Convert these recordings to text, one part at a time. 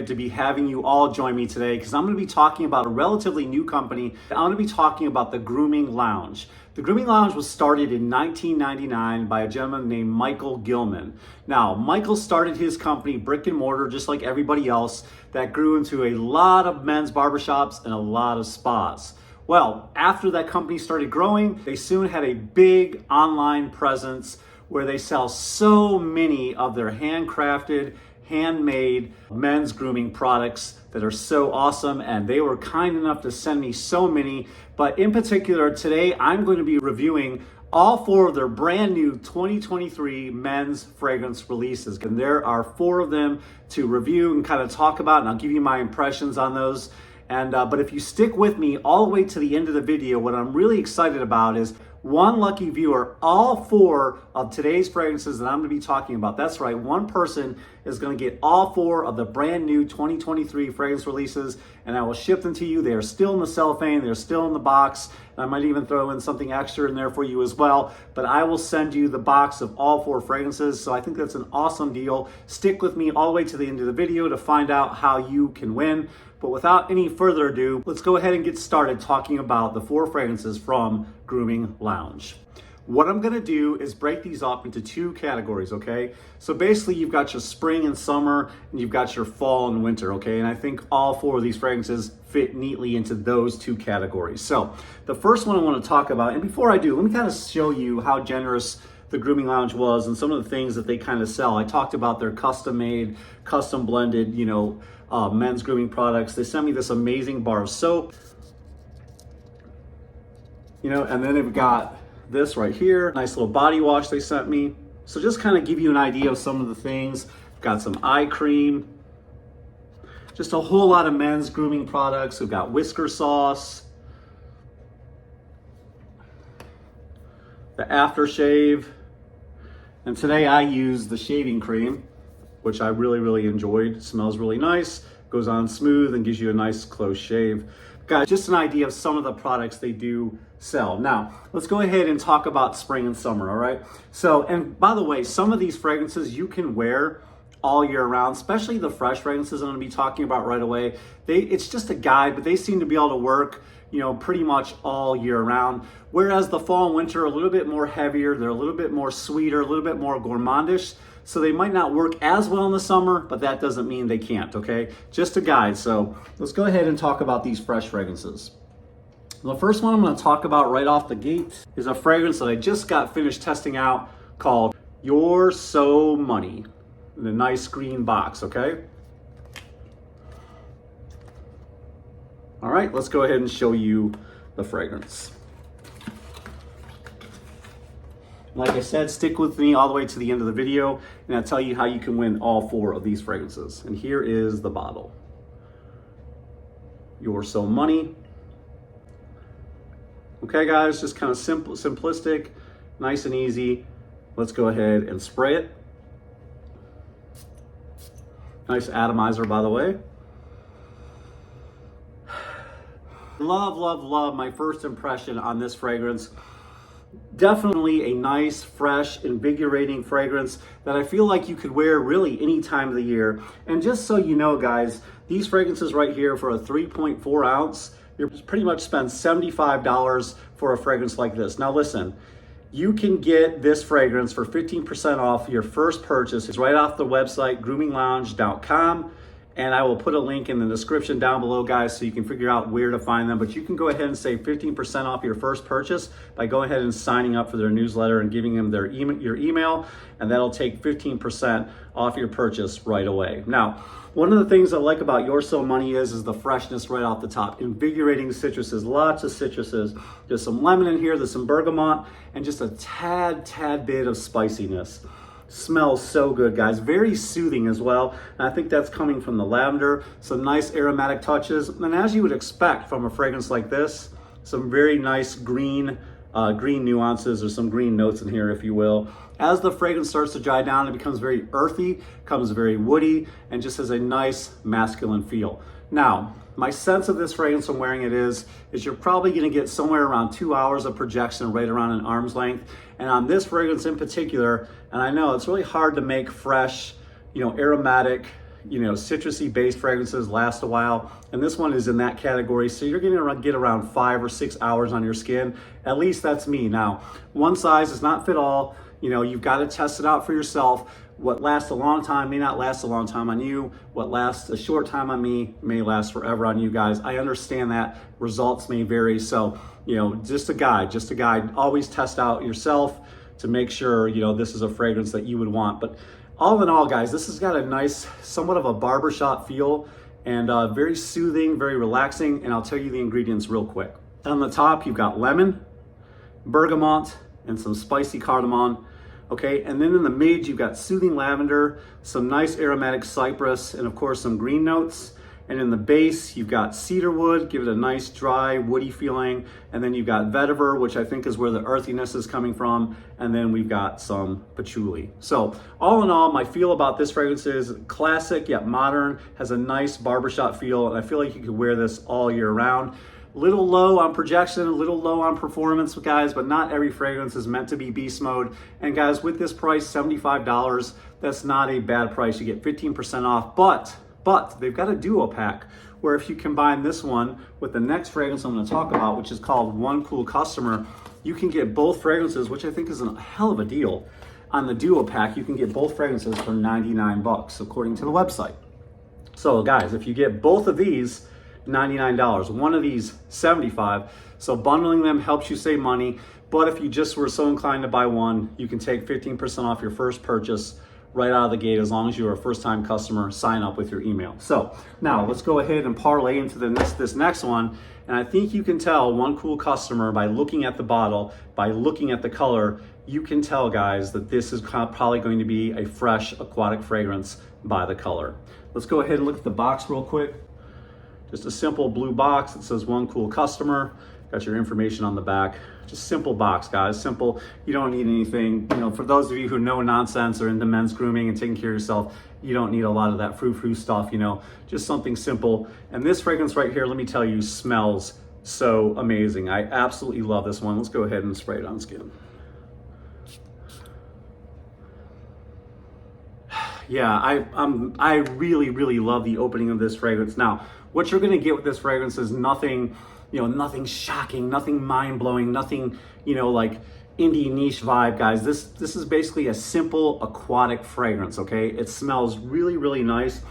excited to be having you all join me today because I'm going to be talking about a relatively new company. I'm going to be talking about the Grooming Lounge. The Grooming Lounge was started in 1999 by a gentleman named Michael Gilman. Now, Michael started his company, brick and mortar, just like everybody else, that grew into a lot of men's barbershops and a lot of spas. Well, after that company started growing, they soon had a big online presence where they sell so many of their handcrafted, handmade men's grooming products that are so awesome, and they were kind enough to send me so many. But in particular, today I'm going to be reviewing all 4 of their brand new 2023 men's fragrance releases. And there are 4 of them to review and kind of talk about, and I'll give you my impressions on those. And but if you stick with me all the way to the end of the video, what I'm really excited about is one lucky viewer, all 4 of today's fragrances that I'm going to be talking about. That's right, one person is going to get all 4 of the brand new 2023 fragrance releases, and I will ship them to you. They are still in the cellophane, they're still in the box. I might even throw in something extra in there for you as well, but I will send you the box of all 4 fragrances. So I think that's an awesome deal. Stick with me all the way to the end of the video to find out how you can win. But without any further ado, let's go ahead and get started talking about the 4 fragrances from Grooming Lounge. What I'm gonna do is break these up into 2 categories, okay? So basically you've got your spring and summer, and you've got your fall and winter, okay? And I think all 4 of these fragrances fit neatly into those 2 categories. So the first one I wanna talk about, and before I do, let me kind of show you how generous the Grooming Lounge was and some of the things that they kind of sell. I talked about their custom made, custom blended, men's grooming products. They sent me this amazing bar of soap, and then they've got this right here, nice little body wash they sent me. So just kind of give you an idea of some of the things. Got some eye cream, just a whole lot of men's grooming products. We've got whisker sauce, the aftershave, and today I use the shaving cream, which I really enjoyed. It smells really nice, goes on smooth, and gives you a nice close shave. Guys, just an idea of some of the products they do sell. Now, let's go ahead and talk about spring and summer, all right? So, and by the way, some of these fragrances you can wear all year round, especially the fresh fragrances I'm gonna be talking about right away. It's just a guide, but they seem to be able to work pretty much all year round. Whereas the fall and winter are a little bit more heavier, they're a little bit more sweeter, a little bit more gourmandish. So they might not work as well in the summer, but that doesn't mean they can't, okay? Just a guide. So let's go ahead and talk about these fresh fragrances. The first one I'm gonna talk about right off the gate is a fragrance that I just got finished testing out called Youre So Money in a nice green box, okay? All right, let's go ahead and show you the fragrance. Like I said, stick with me all the way to the end of the video, and I'll tell you how you can win all 4 of these fragrances. And here is the bottle. Youre So Money. Okay, guys, just kind of simplistic, nice and easy. Let's go ahead and spray it. Nice atomizer, by the way. Love my first impression on this fragrance. Definitely a nice, fresh, invigorating fragrance that I feel like you could wear really any time of the year. And just so you know, guys, these fragrances right here for a 3.4 ounce, you're pretty much spend $75 for a fragrance like this. Now listen, you can get this fragrance for 15% off your first purchase. It's right off the website, groominglounge.com. And I will put a link in the description down below, guys, so you can figure out where to find them. But you can go ahead and save 15% off your first purchase by going ahead and signing up for their newsletter and giving them your email, and that'll take 15% off your purchase right away. Now, one of the things I like about Youre So Money is the freshness right off the top. Invigorating citruses, lots of citruses. There's some lemon in here, there's some bergamot, and just a tad bit of spiciness. Smells so good, guys. Very soothing as well. And I think that's coming from the lavender. Some nice aromatic touches. And as you would expect from a fragrance like this, some very nice green nuances, or some green notes in here, if you will. As the fragrance starts to dry down, it becomes very earthy, becomes very woody, and just has a nice masculine feel. Now, my sense of this fragrance from wearing it is you're probably gonna get somewhere around 2 hours of projection, right around an arm's length. And on this fragrance in particular, and I know it's really hard to make fresh, aromatic, citrusy based fragrances last a while, and this one is in that category. So you're gonna get around 5 or 6 hours on your skin. At least that's me. Now, one size does not fit all. You've got to test it out for yourself. What lasts a long time may not last a long time on you. What lasts a short time on me may last forever on you guys. I understand that results may vary. So, just a guide. Always test out yourself to make sure, this is a fragrance that you would want. But all in all, guys, this has got a nice, somewhat of a barbershop feel, and very soothing, very relaxing. And I'll tell you the ingredients real quick. On the top, you've got lemon, bergamot, and some spicy cardamom. Okay, and then in the mid, you've got soothing lavender, some nice aromatic cypress, and of course some green notes. And in the base, you've got cedarwood, give it a nice dry, woody feeling. And then you've got vetiver, which I think is where the earthiness is coming from. And then we've got some patchouli. So all in all, my feel about this fragrance is classic yet modern, has a nice barbershop feel, and I feel like you could wear this all year round. Little low on projection, a little low on performance, guys, but not every fragrance is meant to be beast mode. And guys, with this price, $75, that's not a bad price. You get 15% off, but they've got a duo pack where if you combine this one with the next fragrance I'm gonna talk about, which is called One Cool Customer, you can get both fragrances, which I think is a hell of a deal. On the duo pack, you can get both fragrances for 99 bucks, according to the website. So guys, if you get both of these, $99. One of these, $75. So bundling them helps you save money. But if you just were so inclined to buy one, you can take 15% off your first purchase right out of the gate, as long as you're a first-time customer, sign up with your email. So now let's go ahead and parlay into this next one. And I think you can tell One Cool Customer by looking at the bottle, by looking at the color. You can tell, guys, that this is probably going to be a fresh aquatic fragrance by the color. Let's go ahead and look at the box real quick. Just a simple blue box that says One Cool Customer. Got your information on the back. Just simple box, guys. Simple. You don't need anything. For those of you who know nonsense or into men's grooming and taking care of yourself, you don't need a lot of that frou-frou stuff, just something simple. And this fragrance right here, let me tell you, smells so amazing. I absolutely love this one. Let's go ahead and spray it on skin. Yeah, I really, really love the opening of this fragrance. Now, what you're gonna get with this fragrance is nothing, nothing shocking, nothing mind-blowing, nothing, like indie niche vibe, guys. This is basically a simple aquatic fragrance, okay? It smells really, really nice.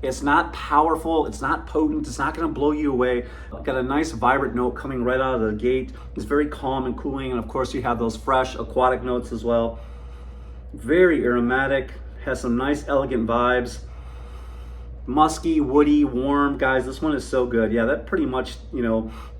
It's not powerful, it's not potent, it's not gonna blow you away. Got a nice vibrant note coming right out of the gate. It's very calm and cooling, and of course you have those fresh aquatic notes as well. Very aromatic, has some nice elegant vibes. Musky, woody, warm. Guys, this one is so good. Yeah, that pretty much,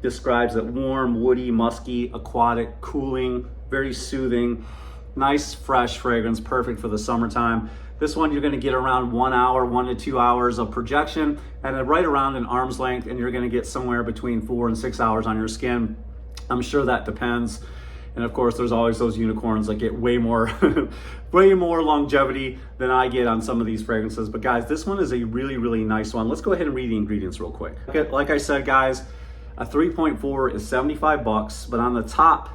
describes it. Warm, woody, musky, aquatic, cooling, very soothing. Nice, fresh fragrance, perfect for the summertime. This one, you're gonna get around 1 hour, 1 to 2 hours of projection, and right around an arm's length, and you're gonna get somewhere between 4 and 6 hours on your skin. I'm sure that depends. And of course, there's always those unicorns that get way more, way more longevity than I get on some of these fragrances. But guys, this one is a really, really nice one. Let's go ahead and read the ingredients real quick. Okay, like I said, guys, a 3.4 is 75 bucks, but on the top,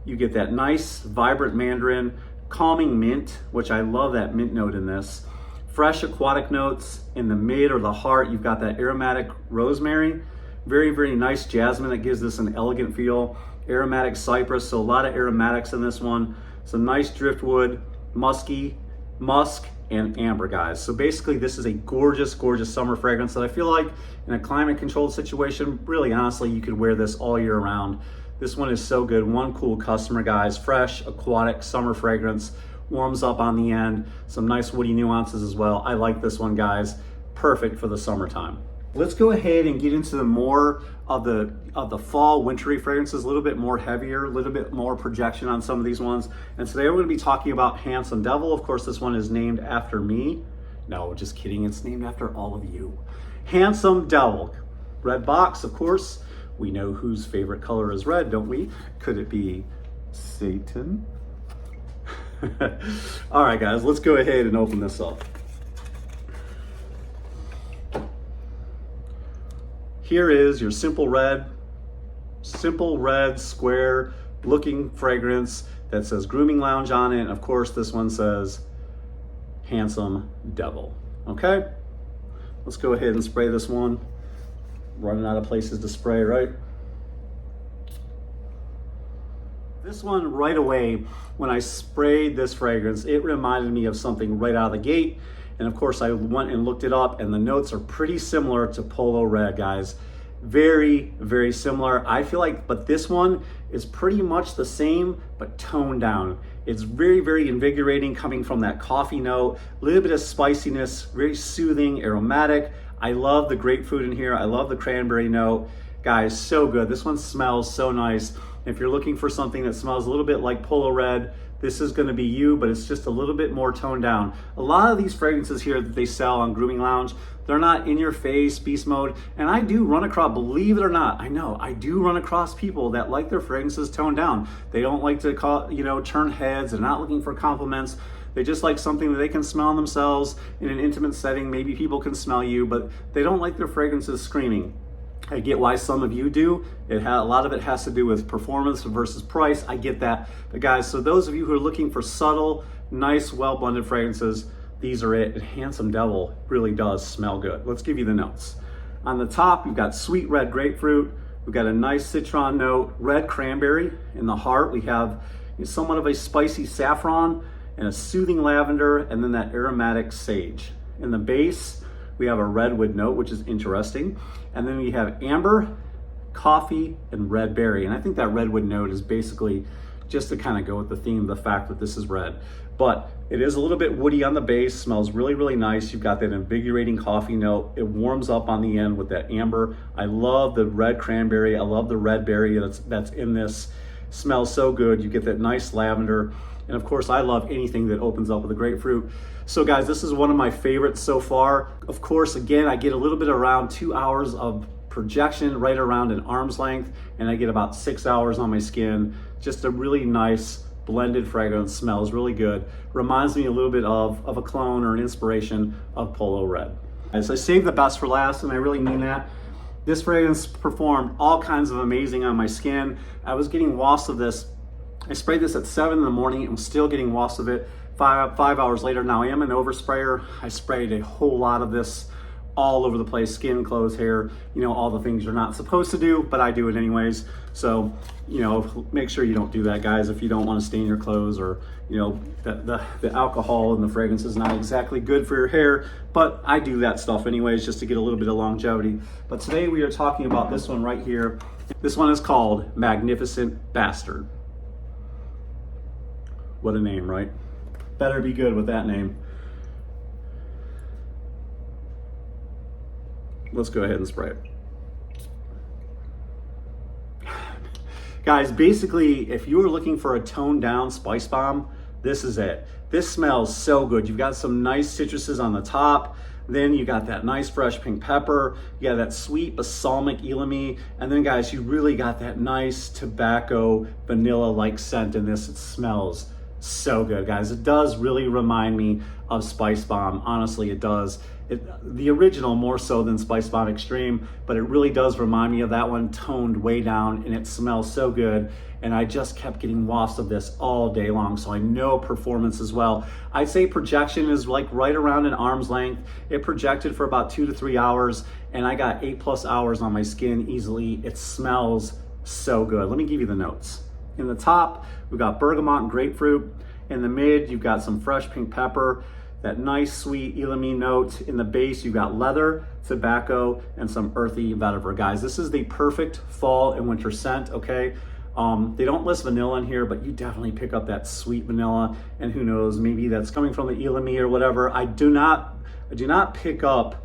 you get that nice, vibrant mandarin, calming mint, which I love that mint note in this. Fresh aquatic notes. In the mid or the heart, you've got that aromatic rosemary. Very, very nice jasmine that gives this an elegant feel. Aromatic cypress, so a lot of aromatics in this one. Some nice driftwood, musk, and amber, guys. So basically this is a gorgeous, gorgeous summer fragrance that I feel like in a climate controlled situation, really honestly, you could wear this all year round. This one is so good. One Cool Customer, guys. Fresh, aquatic, summer fragrance. Warms up on the end. Some nice woody nuances as well. I like this one, guys. Perfect for the summertime. Let's go ahead and get into the more of the fall wintry fragrances, a little bit more heavier, a little bit more projection on some of these ones. And today we're going to be talking about Handsome Devil. Of course, this one is named after me. No, just kidding. It's named after all of you. Handsome Devil. Red box, of course. We know whose favorite color is red, don't we? Could it be Satan? All right, guys, let's go ahead and open this up. Here is your simple red square looking fragrance that says Grooming Lounge on it. And of course, this one says Handsome Devil. Okay, Let's go ahead and spray this one. Running out of places to spray, right? This one right away, when I sprayed this fragrance, it reminded me of something right out of the gate. And of course I went and looked it up, and the notes are pretty similar to Polo Red, guys. Very, very similar. I feel like, but this one is pretty much the same, but toned down. It's very, very invigorating, coming from that coffee note, a little bit of spiciness, very soothing, aromatic. I love the grapefruit in here. I love the cranberry note. Guys, so good. This one smells so nice. If you're looking for something that smells a little bit like Polo Red, this is gonna be you, but it's just a little bit more toned down. A lot of these fragrances here that they sell on Grooming Lounge, they're not in your face, beast mode. And I do run across, believe it or not, I know, I do run across people that like their fragrances toned down. They don't like to turn heads. They're not looking for compliments. They just like something that they can smell themselves in an intimate setting. Maybe people can smell you, but they don't like their fragrances screaming. I get why some of you do. A lot of it has to do with performance versus price. I get that. But guys, so those of you who are looking for subtle, nice, well-blended fragrances, these are it. And Handsome Devil really does smell good. Let's give you the notes. On the top, you've got sweet red grapefruit. We've got a nice citron note, red cranberry. In the heart, we have somewhat of a spicy saffron and a soothing lavender, and then that aromatic sage. In the base, we have a redwood note, which is interesting. And then we have amber, coffee, and red berry. And I think that redwood note is basically just to kind of go with the theme of the fact that this is red. But it is a little bit woody on the base, smells really, really nice. You've got that invigorating coffee note. It warms up on the end with that amber. I love the red cranberry. I love the red berry that's in this. Smells so good. You get that nice lavender. And of course, I love anything that opens up with a grapefruit. So guys, this is one of my favorites so far. Of course, again, I get a little bit around 2 hours of projection, right around an arm's length, and I get about 6 hours on my skin. Just a really nice blended fragrance, smells really good. Reminds me a little bit of a clone or an inspiration of Polo Red. As I saved the best for last, and I really mean that. This fragrance performed all kinds of amazing on my skin. I was getting wafts of this. I sprayed this at 7 in the morning and was still getting wafts of it 5 hours later. Now I am an oversprayer. I sprayed a whole lot of this all over the place, skin, clothes, hair, all the things you're not supposed to do, but I do it anyways. So, make sure you don't do that, guys, if you don't want to stain your clothes, or, the alcohol and the fragrance is not exactly good for your hair, but I do that stuff anyways, just to get a little bit of longevity. But today we are talking about this one right here. This one is called Magnificent Bastard. What a name, right? Better be good with that name. Let's go ahead and spray it. Guys, basically, if you were looking for a toned down spice bomb, this is it. This smells so good. You've got some nice citruses on the top. Then you got that nice fresh pink pepper. You got that sweet balsamic elemi. And then guys, you really got that nice tobacco vanilla-like scent in this. It smells so good, guys. It does really remind me of Spice Bomb. Honestly, it does. The original more so than Spice Bomb Extreme, but it really does remind me of that one, toned way down, and it smells so good. And I just kept getting wafts of this all day long, so I know performance as well. I'd say projection is like right around an arm's length. It projected for about 2 to 3 hours, and I got 8+ hours on my skin easily. It smells so good. Let me give you the notes. In the top, we've got bergamot and grapefruit. In the mid, you've got some fresh pink pepper, that nice sweet elemi note. In the base, you've got leather, tobacco, and some earthy vetiver. Guys, this is the perfect fall and winter scent, okay? They don't list vanilla in here, but you definitely pick up that sweet vanilla, and who knows, maybe that's coming from the elemi or whatever. I do not pick up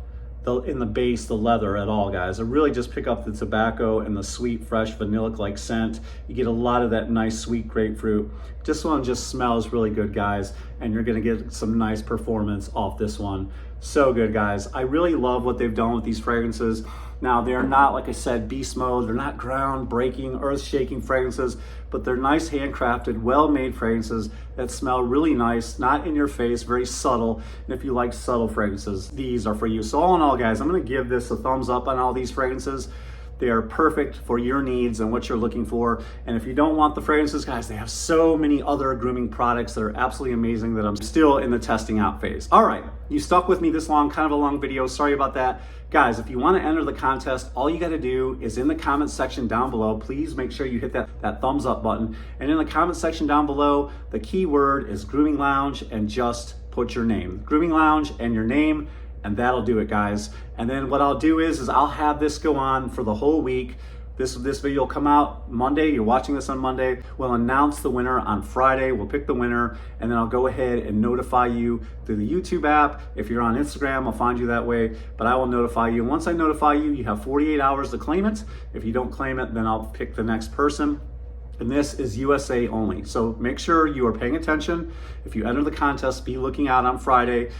in the base the leather at all, guys. I really just pick up the tobacco and the sweet, fresh, vanilla-like scent. You get a lot of that nice, sweet grapefruit. This one just smells really good, guys, and you're gonna get some nice performance off this one. So good, guys. I really love what they've done with these fragrances. Now, they're not, like I said, beast mode. They're not ground-breaking, earth-shaking fragrances, but they're nice, handcrafted, well-made fragrances that smell really nice, not in your face, very subtle. And if you like subtle fragrances, these are for you. So all in all, guys, I'm gonna give this a thumbs up on all these fragrances. They are perfect for your needs and what you're looking for. And if you don't want the fragrances, guys, they have so many other grooming products that are absolutely amazing that I'm still in the testing out phase. All right, you stuck with me this long, kind of a long video. Sorry about that. Guys, if you want to enter the contest, all you got to do is in the comment section down below, please make sure you hit that thumbs up button. And in the comment section down below, the keyword is Grooming Lounge and just put your name. Grooming Lounge and your name, and that'll do it, guys. And then what I'll do is I'll have this go on for the whole week. This video will come out Monday. You're watching this on Monday. We'll announce the winner on Friday. We'll pick the winner, and then I'll go ahead and notify you through the YouTube app. If you're on Instagram, I'll find you that way, but I will notify you. And once I notify you, you have 48 hours to claim it. If you don't claim it, then I'll pick the next person. And this is USA only. So make sure you are paying attention. If you enter the contest, be looking out on Friday.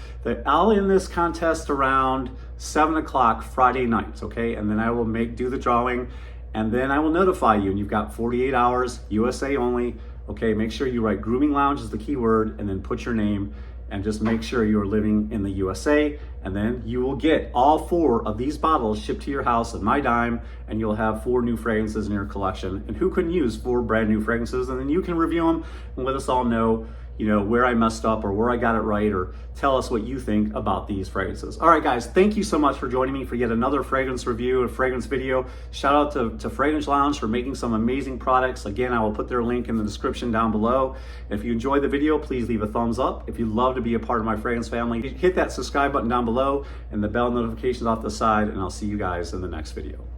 I'll end this contest around 7 o'clock Friday night, okay? And then I will do the drawing, and then I will notify you. And you've got 48 hours, USA only. Okay, make sure you write Grooming Lounge as the keyword, and then put your name, and just make sure you are living in the USA. And then you will get all 4 of these bottles shipped to your house at my dime, and you'll have 4 new fragrances in your collection. And who couldn't use 4 brand new fragrances? And then you can review them and let us all know, where I messed up or where I got it right, or tell us what you think about these fragrances. All right, guys, thank you so much for joining me for yet another fragrance review, a fragrance video. Shout out to Fragrance Lounge for making some amazing products. Again, I will put their link in the description down below. If you enjoyed the video, please leave a thumbs up. If you'd love to be a part of my fragrance family, hit that subscribe button down below and the bell notifications off the side, and I'll see you guys in the next video.